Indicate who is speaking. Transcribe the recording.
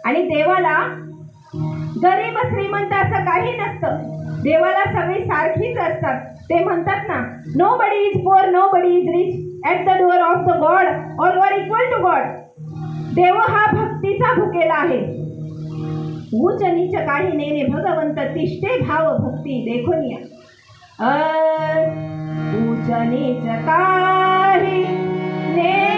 Speaker 1: आणि देवाला गरीब श्रीमंत असं काही नसतं. देवाला सगळी सारखीच असतात. ते म्हणतात ना, nobody is poor, nobody is rich, at the door of the God all are equal to God. देव हा भक्तीचा भुकेला आहे. उच्च नीच काही नेने भगवंत, तिष्ठे भाव भक्ती देखून या. उच्च नीच काही ने